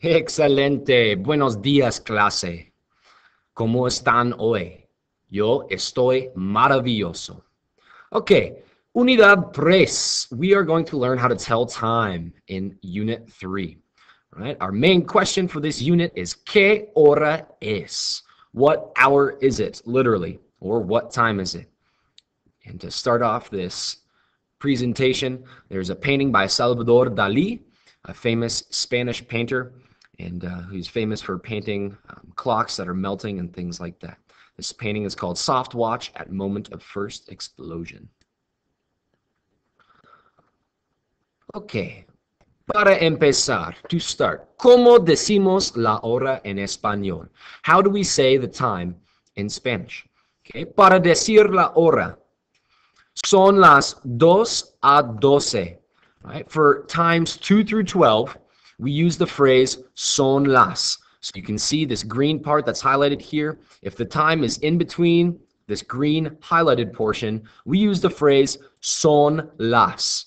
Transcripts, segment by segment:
Excelente. Buenos días, clase. ¿Cómo están hoy? Yo estoy maravilloso. Okay, Unidad 3. We are going to learn how to tell time in Unit 3. All right, our main question for this unit is ¿Qué hora es? What hour is it, literally, or what time is it? And to start off this presentation, there's a painting by Salvador Dali, a famous Spanish painter, and who's famous for painting clocks that are melting and things like that. This painting is called Soft Watch at Moment of First Explosion. Okay, para empezar, to start, ¿cómo decimos la hora en español? How do we say the time in Spanish? Okay, para decir la hora, son las 2 a 12. Right? For times 2 through 12, we use the phrase son las. So you can see this green part that's highlighted here. If the time is in between this green highlighted portion, we use the phrase son las.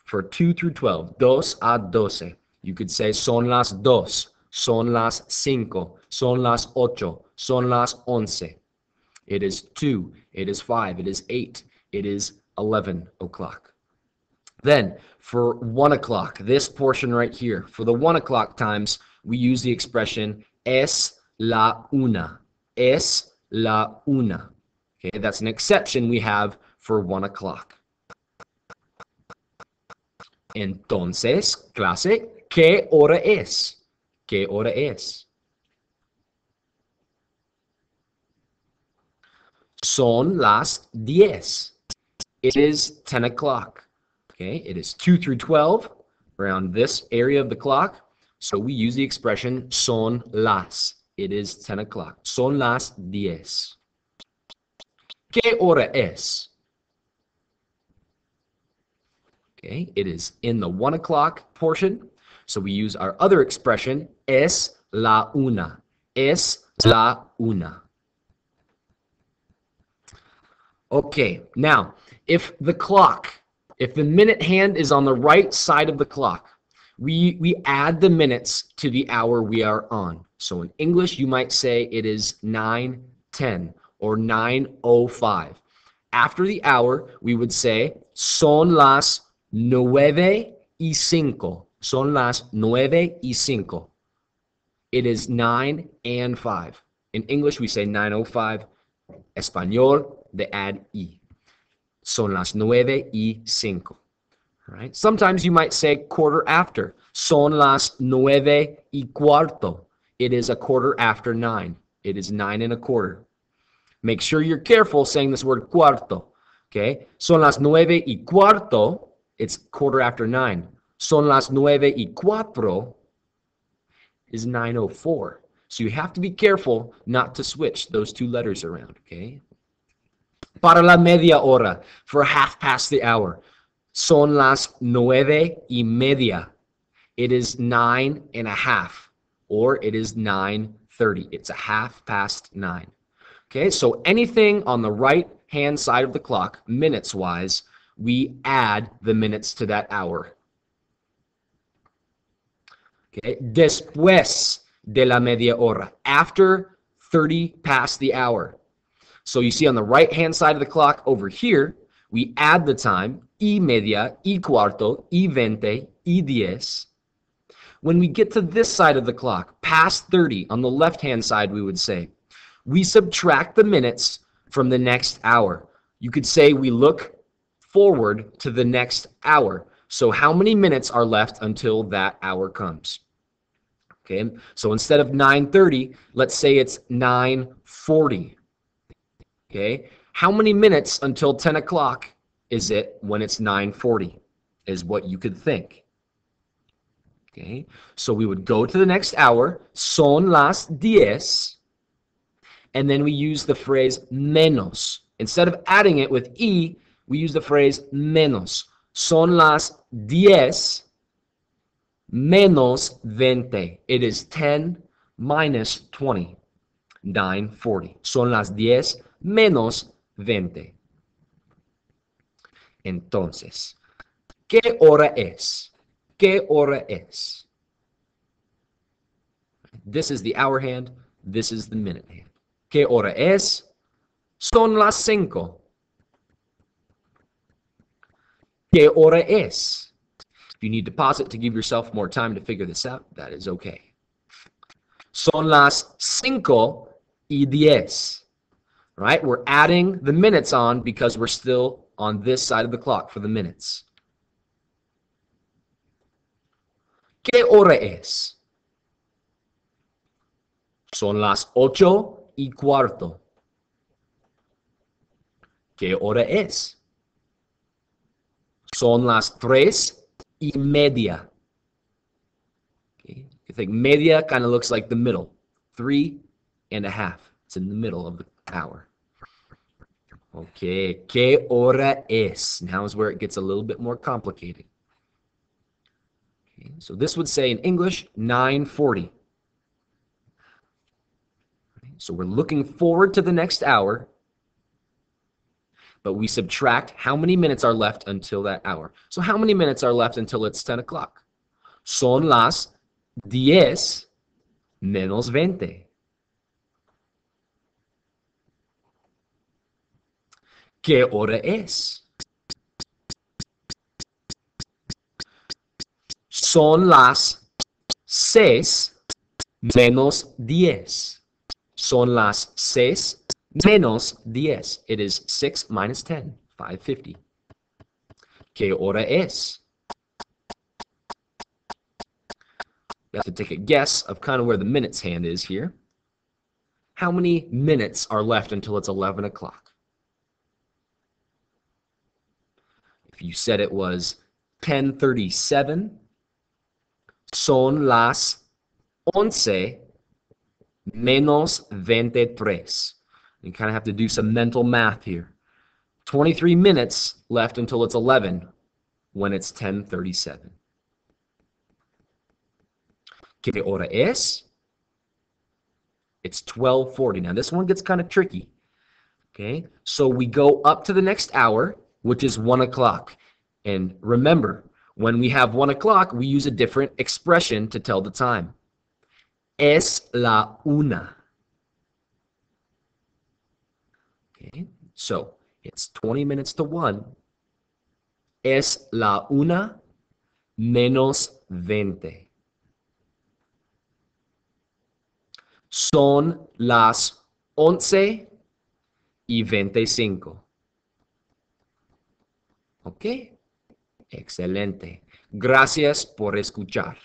For 2 through 12, 2 a 12. You could say son las 2, son las 5, son las 8, son las 11. It is 2, it is 5, it is 8, it is 11 o'clock. Then for 1 o'clock, this portion right here, for the 1 o'clock times, we use the expression es la una. Es la una. Okay, that's an exception we have for 1 o'clock. Entonces, clase, ¿qué hora es? ¿Qué hora es? Son las 10. It is 10 o'clock. Okay, it is 2 through 12 around this area of the clock. So we use the expression son las. It is 10 o'clock. Son las 10. ¿Qué hora es? Okay, it is in the 1 o'clock portion. So we use our other expression, es la una. Es la una. Okay, now, if the minute hand is on the right side of the clock, we add the minutes to the hour we are on. So in English, you might say it is 9:10 or 9:05. After the hour, we would say son las 9:05. Son las 9:05. It is 9 and 5. In English, we say 9:05. Español, they add E. Son las 9:05. Right? Sometimes you might say quarter after. Son las 9:15. It is a quarter after 9. It is 9 and a quarter. Make sure you're careful saying this word cuarto. Okay? Son las 9:15. It's quarter after 9. Son las 9:04 is 9:04. So you have to be careful not to switch those two letters around, okay? Para la media hora, for half past the hour. Son las 9:30. It is 9:30, or it is 9:30. It's a half past 9. Okay, so anything on the right-hand side of the clock, minutes-wise, we add the minutes to that hour. Okay, después de la media hora, after 30 past the hour. So you see on the right-hand side of the clock over here, we add the time, y media, y cuarto, y 20, y 10. When we get to this side of the clock, past 30, on the left-hand side, we would say, we subtract the minutes from the next hour. You could say we look forward to the next hour. So how many minutes are left until that hour comes? Okay, so instead of 9:30, let's say it's 9:40. Okay, how many minutes until 10 o'clock is it when it's 9:40 is what you could think. Okay, so we would go to the next hour, son las 10, and then we use the phrase menos. Instead of adding it with E, we use the phrase menos. Son las 10 menos 20. It is 10 minus 20. 9:40. Son las 10 menos 20. Entonces, ¿qué hora es? ¿Qué hora es? This is the hour hand. This is the minute hand. ¿Qué hora es? Son las 5. ¿Qué hora es? If you need to pause it to give yourself more time to figure this out, that is okay. Son las 5:10. Right? We're adding the minutes on because we're still on this side of the clock for the minutes. ¿Qué hora es? Son las 8:15. ¿Qué hora es? Son las 3:30. Okay. You think media kind of looks like the middle. 3.5. It's in the middle of the hour. Okay, ¿qué hora es? Now is where it gets a little bit more complicated. Okay, so this would say in English, 9:40. So we're looking forward to the next hour, but we subtract how many minutes are left until that hour. So how many minutes are left until it's 10 o'clock? Son las 10 menos 20. ¿Qué hora es? Son las 6 menos 10. Son las 6 menos 10. It is 6 minus 10, 5:50. ¿Qué hora es? You have to take a guess of kind of where the minutes hand is here. How many minutes are left until it's 11 o'clock? If you said it was 10:37, son las 11 menos 23. You kind of have to do some mental math here. 23 minutes left until it's 11 when it's 10:37. ¿Qué hora es? It's 12:40. Now this one gets kind of tricky. Okay, so we go up to the next hour, which is 1 o'clock. And remember, when we have 1 o'clock, we use a different expression to tell the time. Es la una. Okay, so it's 20 minutes to 1. Es la una menos 20. Son las 11:25. ¿Ok? Excelente. Gracias por escuchar.